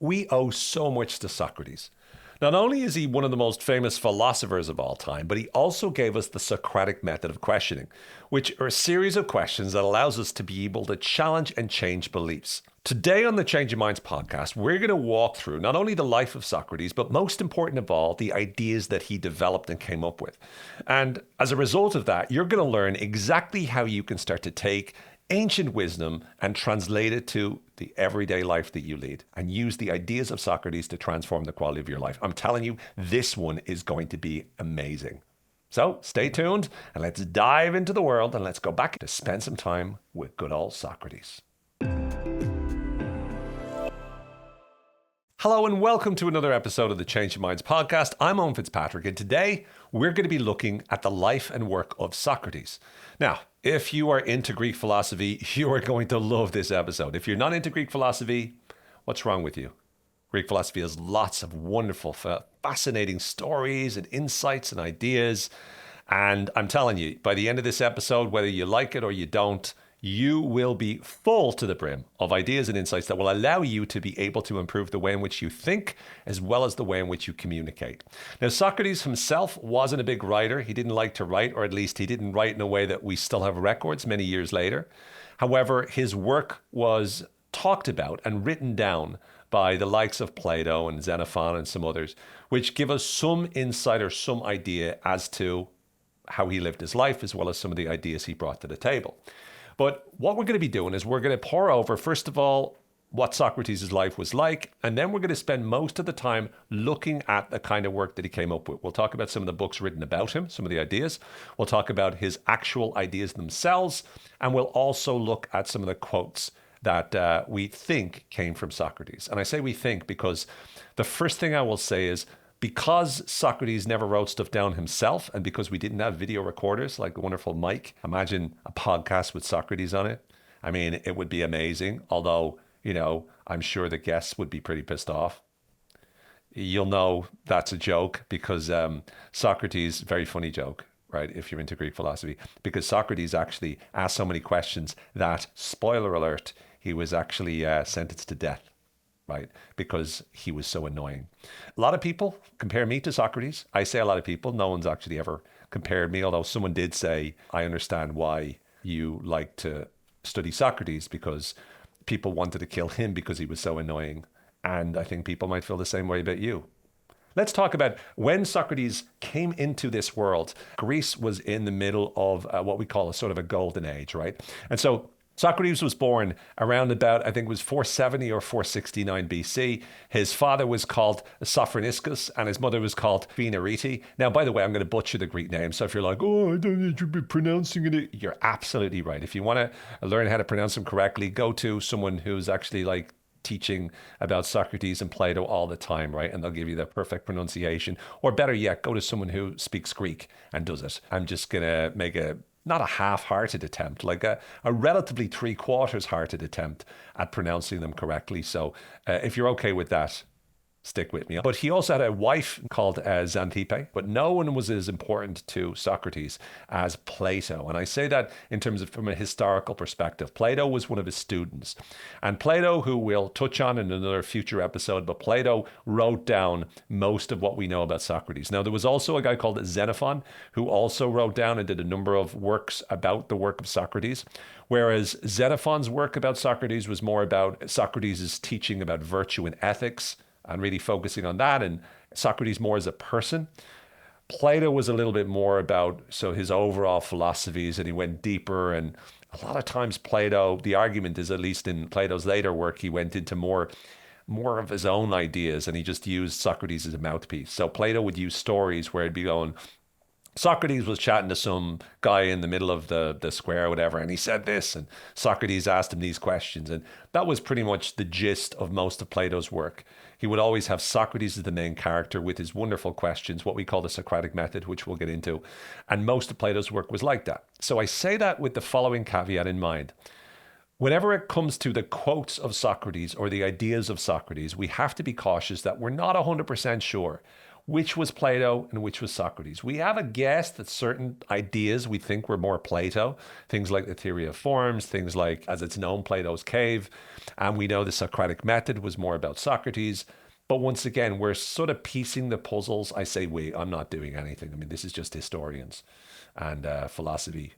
We owe so much to Socrates. Not only is he one of the most famous philosophers of all time, but he also gave us the Socratic method of questioning, which are a series of questions that allows us to be able to challenge and change beliefs. Today on the Change Your Minds podcast, we're going to walk through not only the life of Socrates, but most important of all, the ideas that he developed and came up with. And as a result of that, you're going to learn exactly how you can start to take ancient wisdom and translate it to the everyday life that you lead and use the ideas of Socrates to transform the quality of your life. I'm telling you, this one is going to be amazing. So stay tuned and let's dive into the world and let's go back to spend some time with good old Socrates. Hello and welcome to another episode of the Change Your Minds podcast. I'm Owen Fitzpatrick and today we're going to be looking at the life and work of Socrates. Now, if you are into Greek philosophy, you are going to love this episode. If you're not into Greek philosophy, what's wrong with you? Greek philosophy has lots of wonderful, fascinating stories and insights and ideas. And I'm telling you, by the end of this episode, whether you like it or you don't, you will be full to the brim of ideas and insights that will allow you to be able to improve the way in which you think, as well as the way in which you communicate. Now, Socrates himself wasn't a big writer. He didn't like to write, or at least he didn't write in a way that we still have records many years later. However, his work was talked about and written down by the likes of Plato and Xenophon and some others, which give us some insight or some idea as to how he lived his life, as well as some of the ideas he brought to the table. But what we're going to be doing is we're going to pour over, first of all, what Socrates' life was like, and then we're going to spend most of the time looking at the kind of work that he came up with. We'll talk about some of the books written about him, some of the ideas. We'll talk about his actual ideas themselves, and we'll also look at some of the quotes that we think came from Socrates. And I say we think because the first thing I will say is, because Socrates never wrote stuff down himself, and because we didn't have video recorders like the wonderful Mike, imagine a podcast with Socrates on it. I mean, it would be amazing. Although, I'm sure the guests would be pretty pissed off. You'll know that's a joke because Socrates, very funny joke, right? If you're into Greek philosophy, because Socrates actually asked so many questions that, spoiler alert, he was actually sentenced to death. Right? Because he was so annoying. A lot of people compare me to Socrates. I say a lot of people. No one's actually ever compared me, although someone did say, I understand why you like to study Socrates, because people wanted to kill him because he was so annoying. And I think people might feel the same way about you. Let's talk about when Socrates came into this world. Greece was in the middle of what we call a sort of a golden age, right? And so Socrates was born around about, I think it was 470 or 469 BC. His father was called Sophroniscus and his mother was called Phaenarete. Now, by the way, I'm going to butcher the Greek name. So if you're like, I don't need to be pronouncing it, you're absolutely right. If you want to learn how to pronounce them correctly, go to someone who's actually like teaching about Socrates and Plato all the time, right? And they'll give you the perfect pronunciation. Or better yet, go to someone who speaks Greek and does it. I'm just going to make not a half-hearted attempt, like a relatively three-quarters-hearted attempt at pronouncing them correctly. So if you're okay with that, stick with me. But he also had a wife called Xanthippe, but no one was as important to Socrates as Plato. And I say that in terms of from a historical perspective. Plato was one of his students. And Plato, who we'll touch on in another future episode, but Plato wrote down most of what we know about Socrates. Now, there was also a guy called Xenophon who also wrote down and did a number of works about the work of Socrates. Whereas Xenophon's work about Socrates was more about Socrates' teaching about virtue and ethics, and really focusing on that, and Socrates more as a person. Plato was a little bit more about his overall philosophies, and he went deeper. And a lot of times Plato, the argument is, at least in Plato's later work, he went into more of his own ideas, and he just used Socrates as a mouthpiece. So Plato would use stories where he'd be going, Socrates was chatting to some guy in the middle of the square or whatever, and he said this, and Socrates asked him these questions. And that was pretty much the gist of most of Plato's work. He would always have Socrates as the main character with his wonderful questions, what we call the Socratic method, which we'll get into. And most of Plato's work was like that. So I say that with the following caveat in mind. Whenever it comes to the quotes of Socrates or the ideas of Socrates, we have to be cautious that we're not 100% sure which was Plato and which was Socrates. We have a guess that certain ideas we think were more Plato, things like the theory of forms, things like, as it's known, Plato's cave. And we know the Socratic method was more about Socrates. But once again, we're sort of piecing the puzzles. I say we, I'm not doing anything. I mean, this is just historians and philosophy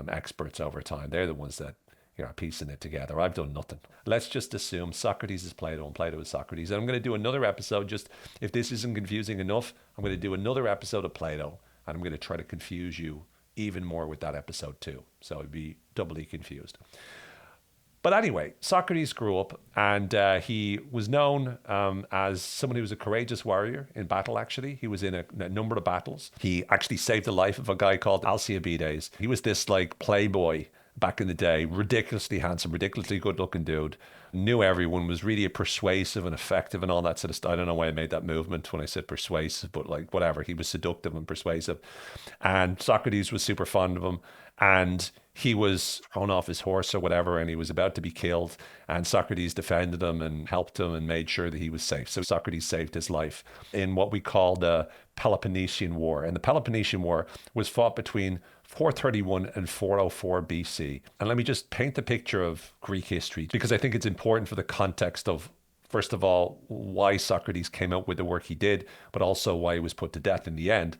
experts over time. They're the ones that are piecing it together. I've done nothing. Let's just assume Socrates is Plato and Plato is Socrates. And I'm going to do another episode, just if this isn't confusing enough, I'm going to do another episode of Plato, and I'm going to try to confuse you even more with that episode too. So it'd be doubly confused. But anyway, Socrates grew up, and he was known as someone who was a courageous warrior in battle, actually. He was in a number of battles. He actually saved the life of a guy called Alcibiades. He was this like playboy back in the day, ridiculously handsome, ridiculously good looking dude, knew everyone, was really persuasive and effective and all that sort of stuff. I don't know why I made that movement when I said persuasive, but like whatever, he was seductive and persuasive. And Socrates was super fond of him. And he was thrown off his horse or whatever, and he was about to be killed. And Socrates defended him and helped him and made sure that he was safe. So Socrates saved his life in what we call the Peloponnesian War. And the Peloponnesian War was fought between 431 and 404 BC. And let me just paint the picture of Greek history, because I think it's important for the context of, first of all, why Socrates came out with the work he did, but also why he was put to death in the end.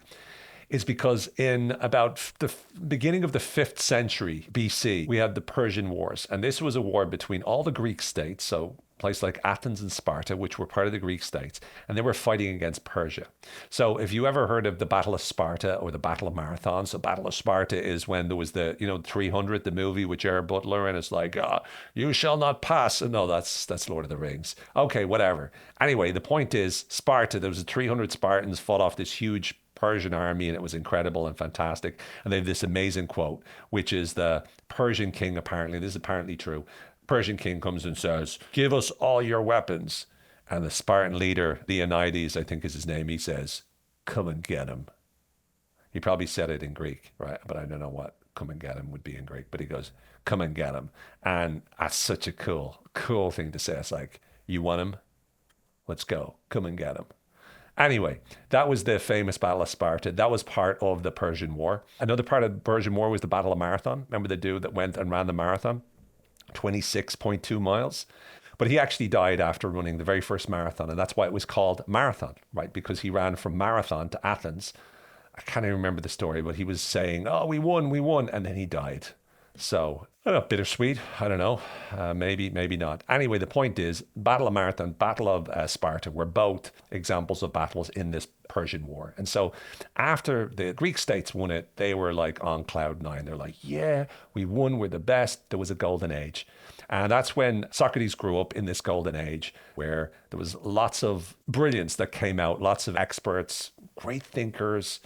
Is because in about the beginning of the 5th century BC, we had the Persian Wars. And this was a war between all the Greek states, so places like Athens and Sparta, which were part of the Greek states, and they were fighting against Persia. So if you ever heard of the Battle of Sparta or the Battle of Marathon, so Battle of Sparta is when there was the, 300, the movie with Jared Butler, and it's like, you shall not pass. No, that's Lord of the Rings. Okay, whatever. Anyway, the point is, Sparta, there was 300 Spartans fought off this huge Persian army, and it was incredible and fantastic. And they have this amazing quote, which is the Persian king, apparently, this is apparently true. Persian king comes and says, "Give us all your weapons." And the Spartan leader, Leonidas, I think is his name, he says, "Come and get him." He probably said it in Greek, right? But I don't know what "come and get him" would be in Greek. But he goes, "Come and get him." And that's such a cool thing to say. It's like, you want him? Let's go. Come and get him. Anyway, that was the famous Battle of Sparta. That was part of the Persian War. Another part of the Persian War was the Battle of Marathon. Remember the dude that went and ran the marathon? 26.2 miles. But he actually died after running the very first marathon. And that's why it was called Marathon, right? Because he ran from Marathon to Athens. I can't even remember the story, but he was saying, "Oh, we won." And then he died. So, I don't know, bittersweet. I don't know. Maybe not. Anyway, the point is, Battle of Marathon, Battle of Sparta were both examples of battles in this Persian War. And so after the Greek states won it, they were like on cloud nine. They're like, yeah, we won. We're the best. There was a golden age. And that's when Socrates grew up in this golden age where there was lots of brilliance that came out, lots of experts, great thinkers,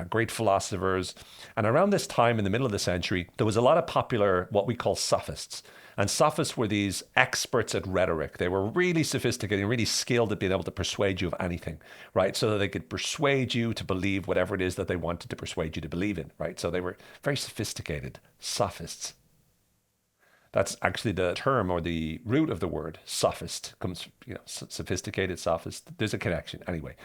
great philosophers. And around this time in the middle of the century, there was a lot of popular, what we call sophists. And sophists were these experts at rhetoric. They were really sophisticated, really skilled at being able to persuade you of anything, right? So that they could persuade you to believe whatever it is that they wanted to persuade you to believe in, right? So they were very sophisticated sophists. That's actually the term or the root of the word sophist comes, sophisticated sophist. There's a connection anyway.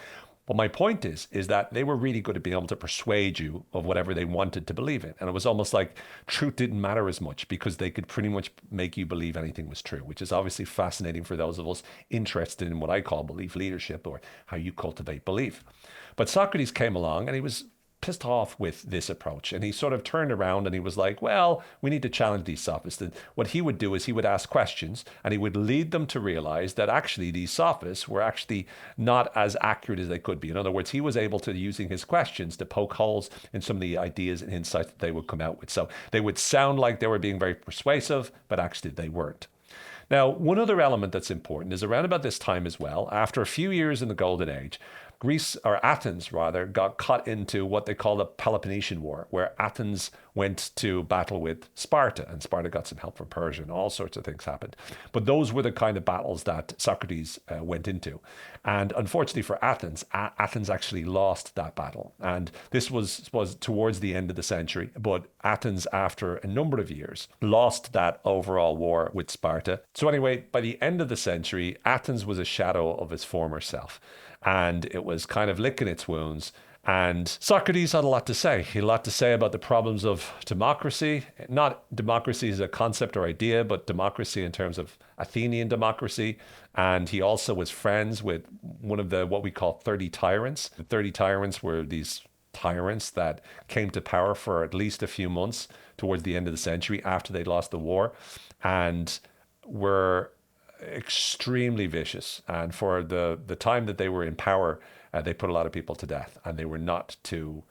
But my point is that they were really good at being able to persuade you of whatever they wanted to believe in. And it was almost like truth didn't matter as much because they could pretty much make you believe anything was true, which is obviously fascinating for those of us interested in what I call belief leadership or how you cultivate belief. But Socrates came along and he was pissed off with this approach. And he sort of turned around and he was like, well, we need to challenge these sophists. And what he would do is he would ask questions and he would lead them to realize that actually these sophists were actually not as accurate as they could be. In other words, he was able to, using his questions, to poke holes in some of the ideas and insights that they would come out with. So they would sound like they were being very persuasive, but actually they weren't. Now, one other element that's important is around about this time as well, after a few years in the Golden Age, Athens got caught into what they call the Peloponnesian War, where Athens went to battle with Sparta, and Sparta got some help from Persia, and all sorts of things happened. But those were the kind of battles that Socrates went into. And unfortunately for Athens, Athens actually lost that battle. And this was towards the end of the century, but Athens, after a number of years, lost that overall war with Sparta. So anyway, by the end of the century, Athens was a shadow of its former self. and it was kind of licking its wounds. And Socrates had a lot to say. He had a lot to say about the problems of democracy, not democracy as a concept or idea, but democracy in terms of Athenian democracy. And he also was friends with one of the what we call 30 tyrants. The 30 tyrants were these tyrants that came to power for at least a few months towards the end of the century after they lost the war, and were extremely vicious. And for the time that they were in power, they put a lot of people to death, and they were not too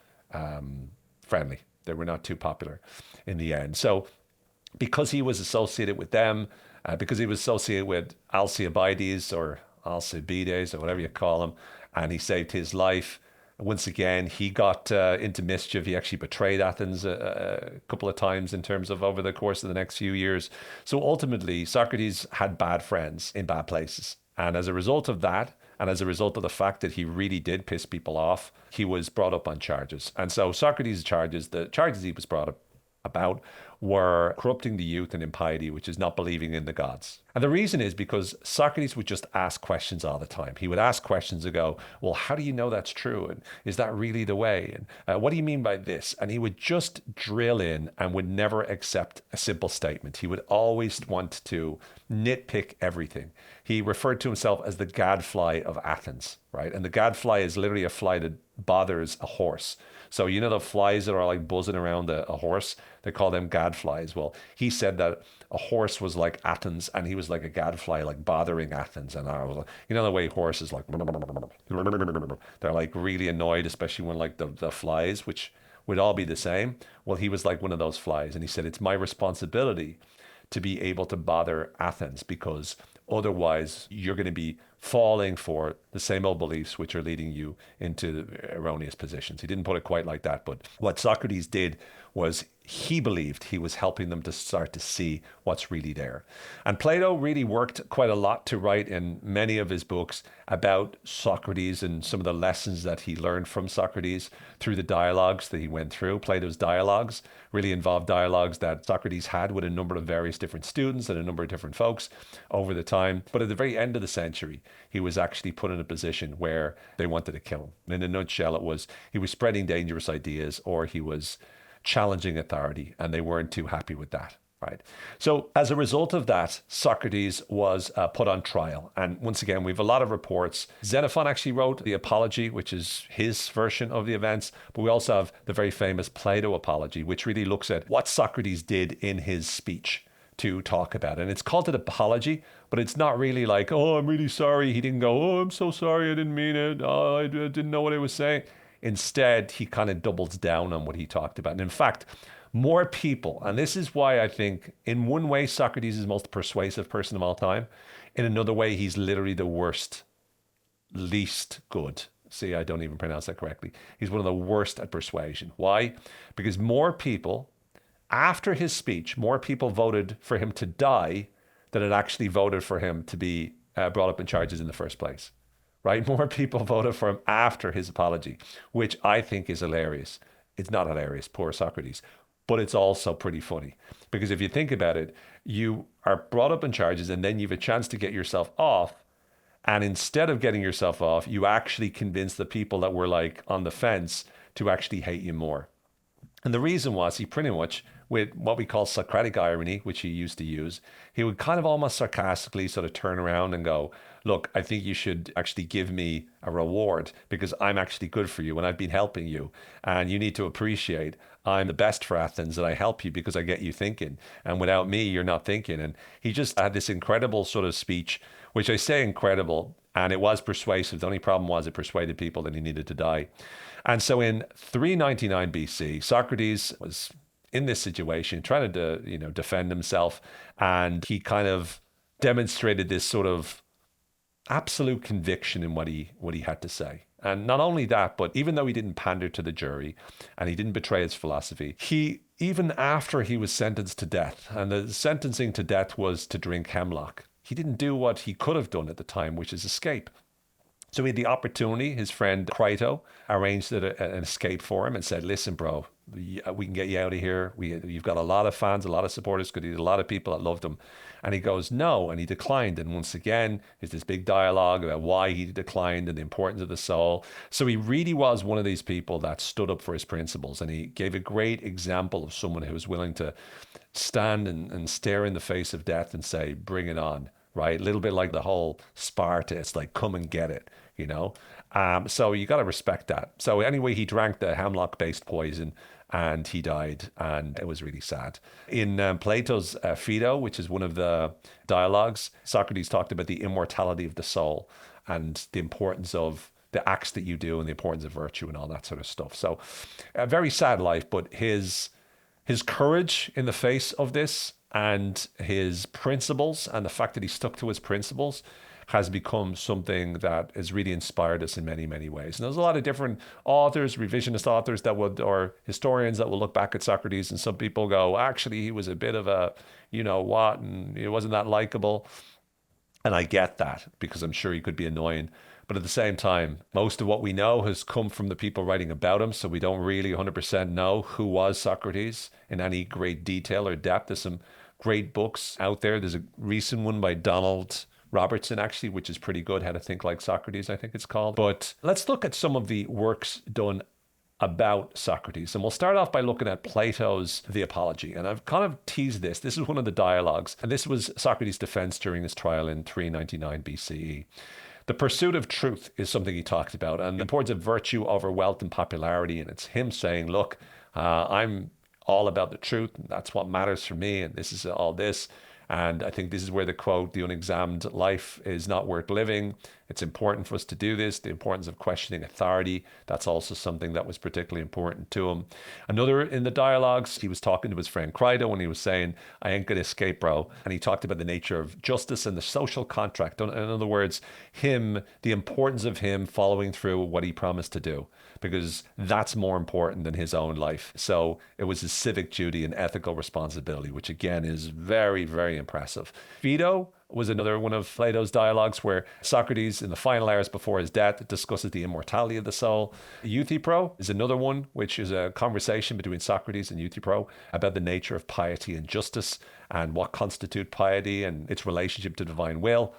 friendly. They were not too popular in the end. So because he was associated with them, because he was associated with Alcibiades or Alcibiades or whatever you call him, and he saved his life. Once again, he got into mischief. He actually betrayed Athens a couple of times in terms of over the course of the next few years. So ultimately, Socrates had bad friends in bad places. And as a result of that, and as a result of the fact that he really did piss people off, he was brought up on charges. And so Socrates' charges, the charges he was brought up about, were corrupting the youth and impiety, which is not believing in the gods. And the reason is because Socrates would just ask questions all the time. He would ask questions and go, well, how do you know that's true? And is that really the way? And what do you mean by this? And he would just drill in and would never accept a simple statement. He would always want to nitpick everything. He referred to himself as the gadfly of Athens, right? And the gadfly is literally a fly that bothers a horse. So you know the flies that are like buzzing around a horse? They call them gadflies. Well, he said that a horse was like Athens, and he was like a gadfly, like bothering Athens. And I was like, you know the way horses like, they're like really annoyed, especially when like the flies, which would all be the same. Well, he was like one of those flies. And he said, it's my responsibility to be able to bother Athens, because otherwise you're going to be falling for the same old beliefs which are leading you into erroneous positions. He didn't put it quite like that, but what Socrates did was he believed he was helping them to start to see what's really there. And Plato really worked quite a lot to write in many of his books about Socrates and some of the lessons that he learned from Socrates through the dialogues that he went through. Plato's dialogues really involved dialogues that Socrates had with a number of various different students and a number of different folks over the time. But at the very end of the century, he was actually put in a position where they wanted to kill him. And in a nutshell, it was he was spreading dangerous ideas, or he was challenging authority, and they weren't too happy with that, right? So as a result of that, Socrates was put on trial. And once again, we have a lot of reports. Xenophon actually wrote the Apology, which is his version of the events, but we also have the very famous Plato Apology, which really looks at what Socrates did in his speech to talk about it. And it's called an apology, but it's not really like, oh, I'm really sorry. He didn't go, oh, I'm so sorry, I didn't mean it. Oh, I didn't know what I was saying. Instead, he kind of doubles down on what he talked about. And in fact, more people, and this is why I think in one way Socrates is the most persuasive person of all time. In another way, he's literally the worst, least good. See, I don't even pronounce that correctly. He's one of the worst at persuasion. Why? Because more people, after his speech, more people voted for him to die than had actually voted for him to be brought up in charges in the first place. Right? More people voted for him after his apology, which I think is hilarious. It's not hilarious, poor Socrates, but it's also pretty funny. Because if you think about it, you are brought up in charges and then you have a chance to get yourself off. And instead of getting yourself off, you actually convince the people that were like on the fence to actually hate you more. And the reason was he pretty much, with what we call Socratic irony, which he used to use, he would kind of almost sarcastically sort of turn around and go, look, I think you should actually give me a reward because I'm actually good for you and I've been helping you. And you need to appreciate I'm the best for Athens and I help you because I get you thinking. And without me, you're not thinking. And he just had this incredible sort of speech, which I say incredible, and it was persuasive. The only problem was it persuaded people that he needed to die. And so in 399 BC, Socrates was in this situation, trying to defend himself, and he kind of demonstrated this sort of absolute conviction in what he had to say. And not only that, but even though he didn't pander to the jury and he didn't betray his philosophy, he, even after he was sentenced to death, and the sentencing to death was to drink hemlock, he didn't do what he could have done at the time, which is escape. So he had the opportunity. His friend Crito arranged an escape for him and said, listen, bro, we can get you out of here. You've got a lot of fans, a lot of supporters, because he had a lot of people that loved him. And he goes, no, and he declined. And once again, there's this big dialogue about why he declined and the importance of the soul. So he really was one of these people that stood up for his principles. And he gave a great example of someone who was willing to stand and stare in the face of death and say, bring it on, right? A little bit like the whole Sparta. It's like, come and get it, you know? So you got to respect that. So anyway, he drank the hemlock-based poison and he died, and it was really sad. In Plato's Phaedo, which is one of the dialogues, Socrates talked about the immortality of the soul and the importance of the acts that you do and the importance of virtue and all that sort of stuff. So a very sad life, but his courage in the face of this and his principles and the fact that he stuck to his principles has become something that has really inspired us in many, many ways. And there's a lot of different authors, revisionist authors or historians that will look back at Socrates, and some people go, actually, he was a bit of a, you know what, and he wasn't that likable. And I get that, because I'm sure he could be annoying. But at the same time, most of what we know has come from the people writing about him. So we don't really 100% know who was Socrates in any great detail or depth. There's some great books out there. There's a recent one by Donald Robertson, actually, which is pretty good. How to Think Like Socrates, I think it's called. But let's look at some of the works done about Socrates. And we'll start off by looking at Plato's The Apology. And I've kind of teased this. This is one of the dialogues. And this was Socrates' defense during his trial in 399 BCE. The pursuit of truth is something he talked about, and the importance of virtue over wealth and popularity. And it's him saying, look, I'm all about the truth, and that's what matters for me, and this is all this. And I think this is where the quote, the unexamined life is not worth living. It's important for us to do this. The importance of questioning authority. That's also something that was particularly important to him. Another in the dialogues, he was talking to his friend Crito when he was saying, I ain't going to escape, bro. And he talked about the nature of justice and the social contract. In other words, the importance of him following through what he promised to do, because that's more important than his own life. So it was his civic duty and ethical responsibility, which again is very, very impressive. Phaedo was another one of Plato's dialogues where Socrates, in the final hours before his death, discusses the immortality of the soul. Euthyphro is another one, which is a conversation between Socrates and Euthyphro about the nature of piety and justice and what constitute piety and its relationship to divine will.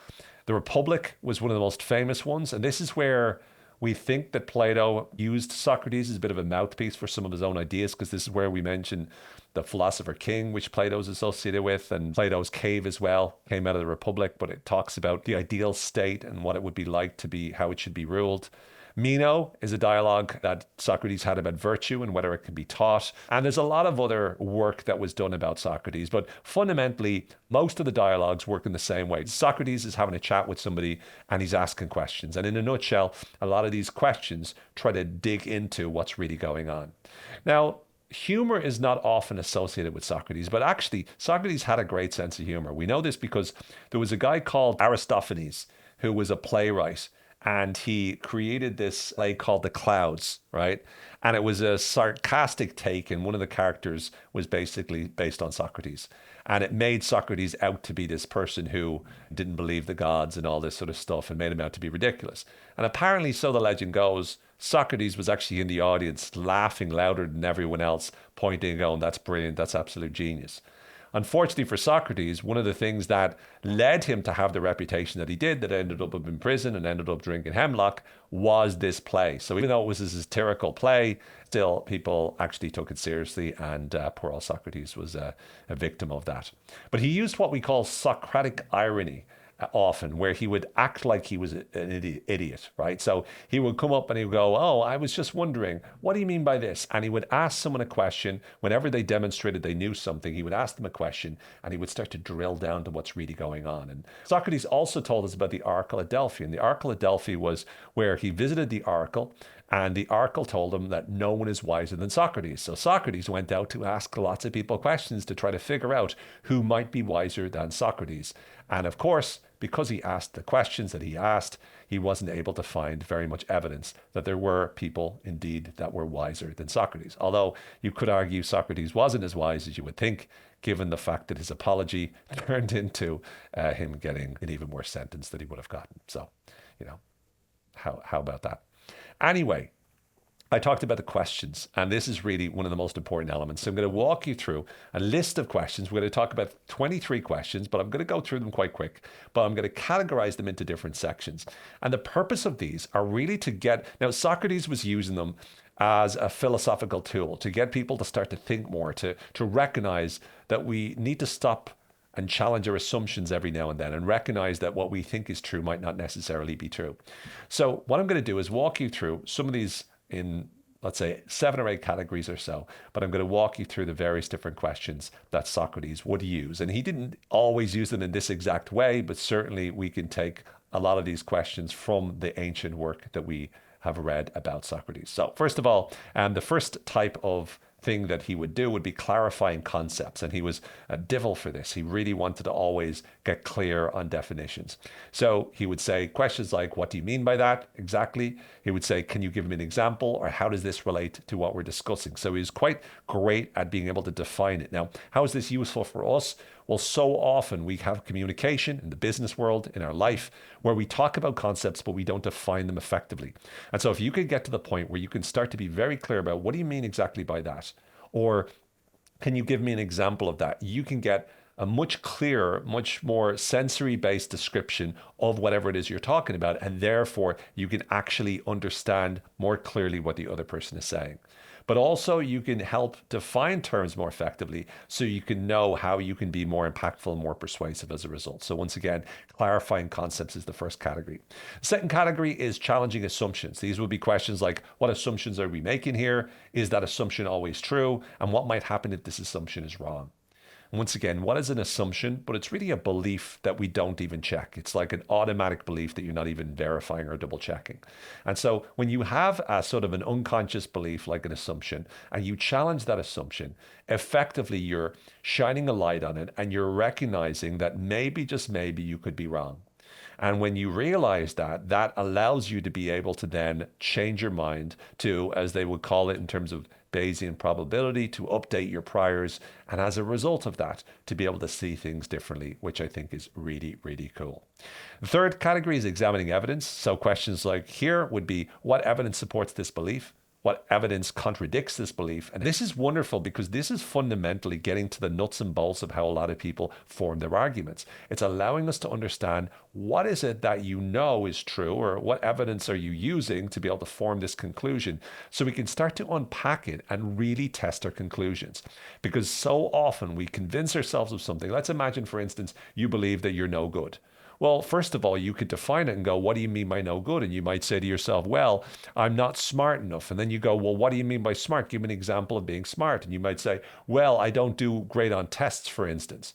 The Republic was one of the most famous ones, and this is where we think that Plato used Socrates as a bit of a mouthpiece for some of his own ideas, because this is where we mention the philosopher king, which Plato's associated with, and Plato's cave as well came out of the Republic, but it talks about the ideal state and what it would be like to be, how it should be ruled. Meno is a dialogue that Socrates had about virtue and whether it can be taught. And there's a lot of other work that was done about Socrates, but fundamentally, most of the dialogues work in the same way. Socrates is having a chat with somebody and he's asking questions. And in a nutshell, a lot of these questions try to dig into what's really going on. Now, humor is not often associated with Socrates, but actually, Socrates had a great sense of humor. We know this because there was a guy called Aristophanes who was a playwright, and he created this play called The Clouds, right? And it was a sarcastic take, and one of the characters was basically based on Socrates. And it made Socrates out to be this person who didn't believe the gods and all this sort of stuff, and made him out to be ridiculous. And apparently, so the legend goes, Socrates was actually in the audience laughing louder than everyone else, pointing and going, that's brilliant, that's absolute genius. Unfortunately for Socrates, one of the things that led him to have the reputation that he did, that ended up in prison and ended up drinking hemlock, was this play. So even though it was a satirical play, still people actually took it seriously, and poor old Socrates was a victim of that. But he used what we call Socratic irony often, where he would act like he was an idiot, right? So he would come up and he would go, oh, I was just wondering, what do you mean by this? And he would ask someone a question. Whenever they demonstrated they knew something, he would ask them a question, and he would start to drill down to what's really going on. And Socrates also told us about the Oracle at Delphi. And the Oracle at Delphi was where he visited the Oracle, and the Oracle told him that no one is wiser than Socrates. So Socrates went out to ask lots of people questions to try to figure out who might be wiser than Socrates. And of course, because he asked the questions that he asked, he wasn't able to find very much evidence that there were people indeed that were wiser than Socrates. Although you could argue Socrates wasn't as wise as you would think, given the fact that his apology turned into him getting an even worse sentence that he would have gotten. So, how about that? Anyway, I talked about the questions, and this is really one of the most important elements. So I'm going to walk you through a list of questions. We're going to talk about 23 questions, but I'm going to go through them quite quick. But I'm going to categorize them into different sections. And the purpose of these are really to get, now Socrates was using them as a philosophical tool to get people to start to think more, to recognize that we need to stop and challenge our assumptions every now and then and recognize that what we think is true might not necessarily be true. So what I'm going to do is walk you through some of these in, let's say, 7 or 8 categories or so, but I'm going to walk you through the various different questions that Socrates would use. And he didn't always use them in this exact way, but certainly we can take a lot of these questions from the ancient work that we have read about Socrates. So first of all, the first type of thing that he would do would be clarifying concepts. And he was a devil for this. He really wanted to always get clear on definitions. So he would say questions like, what do you mean by that exactly? He would say, can you give me an example? Or how does this relate to what we're discussing? So he was quite great at being able to define it. Now, how is this useful for us? Well, so often we have communication in the business world, in our life, where we talk about concepts, but we don't define them effectively. And so if you could get to the point where you can start to be very clear about what do you mean exactly by that? Or can you give me an example of that? You can get a much clearer, much more sensory-based description of whatever it is you're talking about. And therefore, you can actually understand more clearly what the other person is saying. But also you can help define terms more effectively so you can know how you can be more impactful and more persuasive as a result. So once again, clarifying concepts is the first category. The second category is challenging assumptions. These will be questions like, what assumptions are we making here? Is that assumption always true? And what might happen if this assumption is wrong? Once again, what is an assumption? But it's really a belief that we don't even check. It's like an automatic belief that you're not even verifying or double checking. And so when you have a sort of an unconscious belief like an assumption and you challenge that assumption, effectively you're shining a light on it and you're recognizing that maybe, just maybe, you could be wrong. And when you realize that, that allows you to be able to then change your mind to, as they would call it in terms of Bayesian probability, to update your priors. And as a result of that, to be able to see things differently, which I think is really, really cool. The third category is examining evidence. So questions like here would be, what evidence supports this belief? What evidence contradicts this belief? And this is wonderful because this is fundamentally getting to the nuts and bolts of how a lot of people form their arguments. It's allowing us to understand what is it that you know is true, or what evidence are you using to be able to form this conclusion, so we can start to unpack it and really test our conclusions. Because so often we convince ourselves of something. Let's imagine, for instance, you believe that you're no good. Well, first of all, you could define it and go, what do you mean by no good? And you might say to yourself, well, I'm not smart enough. And then you go, well, what do you mean by smart? Give me an example of being smart. And you might say, well, I don't do great on tests, for instance.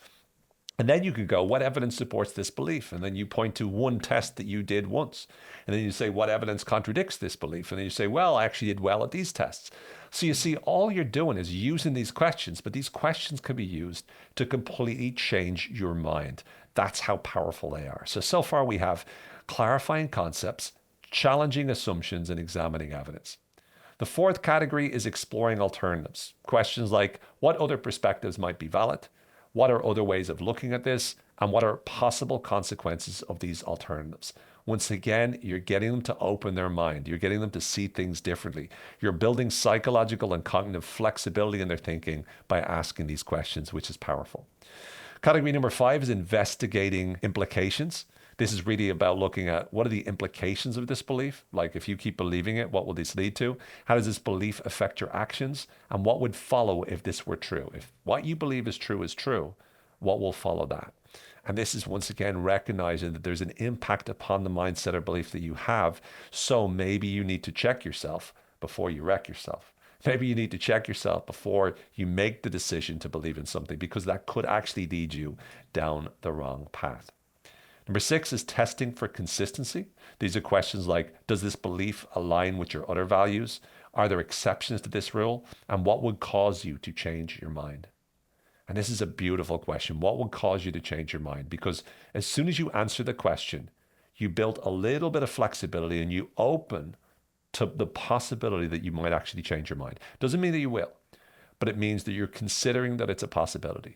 And then you could go, what evidence supports this belief? And then you point to one test that you did once. And then you say, what evidence contradicts this belief? And then you say, well, I actually did well at these tests. So you see, all you're doing is using these questions, but these questions can be used to completely change your mind. That's how powerful they are. So far we have clarifying concepts, challenging assumptions, and examining evidence. The fourth category is exploring alternatives. Questions like, what other perspectives might be valid? What are other ways of looking at this? And what are possible consequences of these alternatives? Once again, you're getting them to open their mind. You're getting them to see things differently. You're building psychological and cognitive flexibility in their thinking by asking these questions, which is powerful. Category number 5 is investigating implications. This is really about looking at what are the implications of this belief? Like if you keep believing it, what will this lead to? How does this belief affect your actions? And what would follow if this were true? If what you believe is true, what will follow that? And this is once again recognizing that there's an impact upon the mindset or belief that you have. So maybe you need to check yourself before you wreck yourself. Maybe you need to check yourself before you make the decision to believe in something, because that could actually lead you down the wrong path. Number 6 is testing for consistency. These are questions like, does this belief align with your other values? Are there exceptions to this rule? And what would cause you to change your mind? And this is a beautiful question. What would cause you to change your mind? Because as soon as you answer the question, you build a little bit of flexibility and you open to the possibility that you might actually change your mind. Doesn't mean that you will, but it means that you're considering that it's a possibility.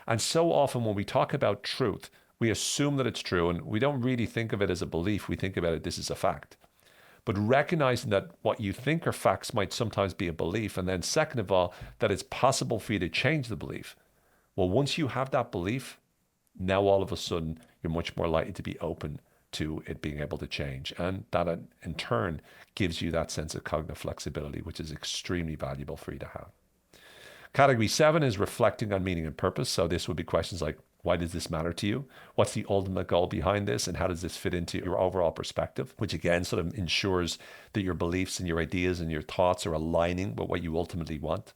And so often when we talk about truth, we assume that it's true and we don't really think of it as a belief. We think about it, this is a fact. but recognizing that what you think are facts might sometimes be a belief. And then second of all, that it's possible for you to change the belief. Well, once you have that belief, now all of a sudden you're much more likely to be open to it being able to change. And that in turn gives you that sense of cognitive flexibility, which is extremely valuable for you to have. Category 7 is reflecting on meaning and purpose. So this would be questions like, why does this matter to you? What's the ultimate goal behind this? And how does this fit into your overall perspective? Which again, sort of ensures that your beliefs and your ideas and your thoughts are aligning with what you ultimately want.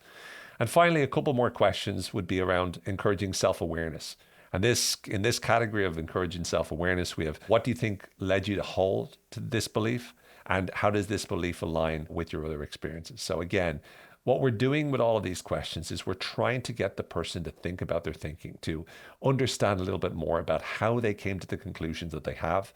And finally, a couple more questions would be around encouraging self-awareness. And in this category of encouraging self-awareness, we have, what do you think led you to hold to this belief? And how does this belief align with your other experiences? So again, what we're doing with all of these questions is we're trying to get the person to think about their thinking, to understand a little bit more about how they came to the conclusions that they have,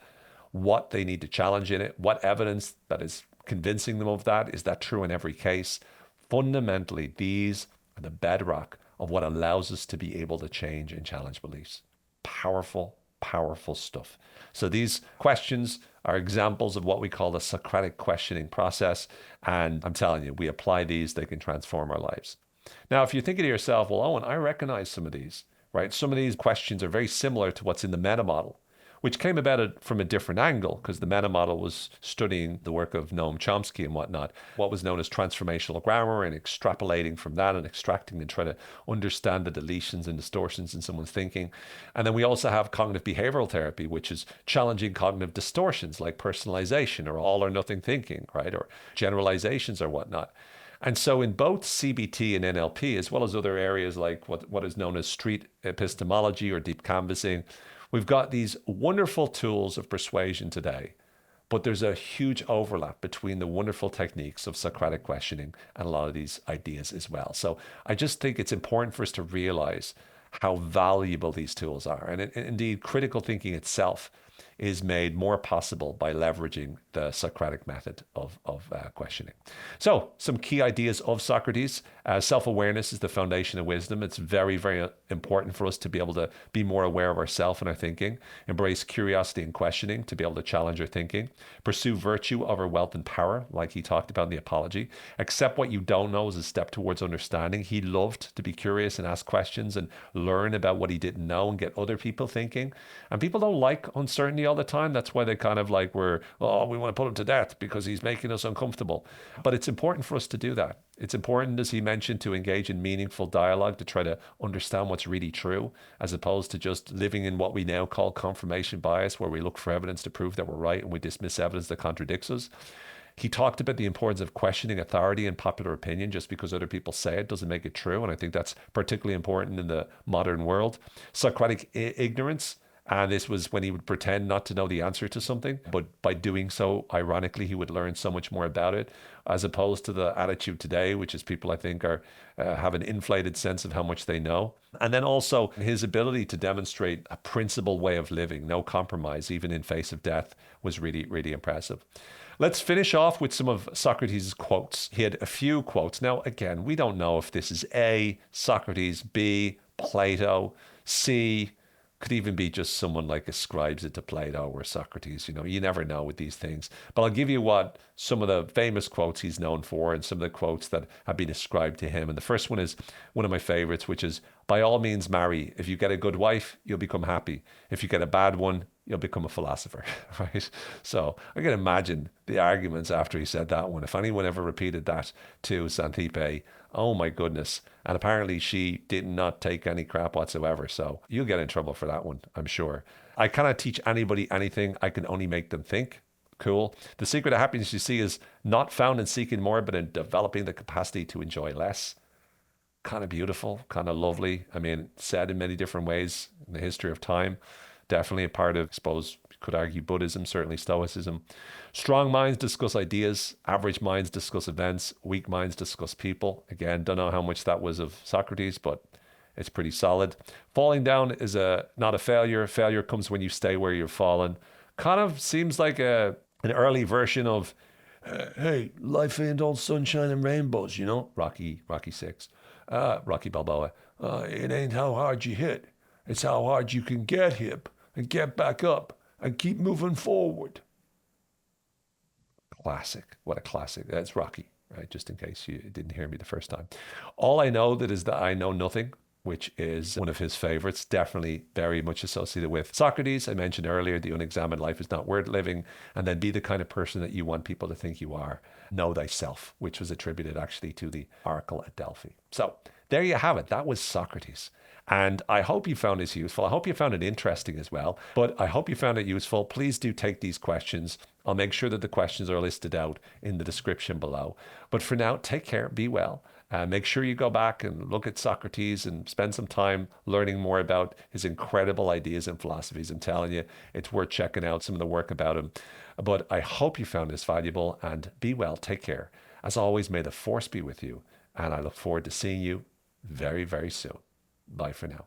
what they need to challenge in it, what evidence that is convincing them of that. Is that true in every case? Fundamentally, these are the bedrock of what allows us to be able to change and challenge beliefs. Powerful, powerful stuff. So these questions are examples of what we call the Socratic questioning process. And I'm telling you, we apply these, they can transform our lives. Now, if you're thinking to yourself, well, Owen, I recognize some of these, right? Some of these questions are very similar to what's in the meta model, which came about it from a different angle because the meta model was studying the work of Noam Chomsky and whatnot, what was known as transformational grammar, and extrapolating from that and extracting and trying to understand the deletions and distortions in someone's thinking. And then we also have cognitive behavioral therapy, which is challenging cognitive distortions like personalization or all or nothing thinking, right? Or generalizations or whatnot. And so in both CBT and NLP, as well as other areas like what is known as street epistemology or deep canvassing, we've got these wonderful tools of persuasion today, but there's a huge overlap between the wonderful techniques of Socratic questioning and a lot of these ideas as well. So I just think it's important for us to realize how valuable these tools are. And indeed, critical thinking itself is made more possible by leveraging the Socratic method of questioning. So some key ideas of Socrates. Self-awareness is the foundation of wisdom. It's very, very important for us to be able to be more aware of ourselves and our thinking, embrace curiosity and questioning to be able to challenge our thinking, pursue virtue over wealth and power, like he talked about in the Apology, accept what you don't know as a step towards understanding. He loved to be curious and ask questions and learn about what he didn't know and get other people thinking. And people don't like uncertainty all the time. That's why they kind of like we want to put him to death because he's making us uncomfortable. But it's important for us to do that. It's important, as he mentioned, to engage in meaningful dialogue to try to understand what's really true, as opposed to just living in what we now call confirmation bias, where we look for evidence to prove that we're right and we dismiss evidence that contradicts us. He talked about the importance of questioning authority and popular opinion. Just because other people say it doesn't make it true. And I think that's particularly important in the modern world. Socratic ignorance. And this was when he would pretend not to know the answer to something. But by doing so, ironically, he would learn so much more about it, as opposed to the attitude today, which is people, I think, are have an inflated sense of how much they know. And then also his ability to demonstrate a principled way of living, no compromise, even in face of death, was really, really impressive. Let's finish off with some of Socrates' quotes. He had a few quotes. Now, again, we don't know if this is A, Socrates, B, Plato, C, could even be just someone like ascribes it to Plato or Socrates. You never know with these things. But I'll give you what some of the famous quotes he's known for and some of the quotes that have been ascribed to him. And the first one is one of my favorites, which is, by all means marry. If you get a good wife, you'll become happy. If you get a bad one, you'll become a philosopher, right? So I can imagine the arguments after he said that one. If anyone ever repeated that to Xanthippe, oh my goodness. And apparently she did not take any crap whatsoever. So you'll get in trouble for that one, I'm sure. I cannot teach anybody anything. I can only make them think. Cool. The secret of happiness, you see, is not found in seeking more, but in developing the capacity to enjoy less. Kind of beautiful, kind of lovely. I mean, said in many different ways in the history of time. Definitely a part of, I suppose, you could argue Buddhism, certainly Stoicism. Strong minds discuss ideas. Average minds discuss events. Weak minds discuss people. Again, don't know how much that was of Socrates, but it's pretty solid. Falling down is not a failure. Failure comes when you stay where you've fallen. Kind of seems like an early version of, hey, life ain't all sunshine and rainbows, Rocky Six, Rocky Balboa. It ain't how hard you hit. It's how hard you can get hit and get back up and keep moving forward. classic. What a classic. That's Rocky, right? Just in case you didn't hear me the first time. All I know that is that I know nothing, which is one of his favorites, definitely very much associated with Socrates. I mentioned earlier, the unexamined life is not worth living. And then be the kind of person that you want people to think you are. Know thyself, which was attributed actually to the oracle at Delphi. So there you have it. That was Socrates. And I hope you found this useful. I hope you found it interesting as well. But I hope you found it useful. Please do take these questions. I'll make sure that the questions are listed out in the description below. But for now, take care, be well. Make sure you go back and look at Socrates and spend some time learning more about his incredible ideas and philosophies. I'm telling you, it's worth checking out some of the work about him. But I hope you found this valuable, and be well, take care. As always, may the force be with you. And I look forward to seeing you very, very soon. Bye for now.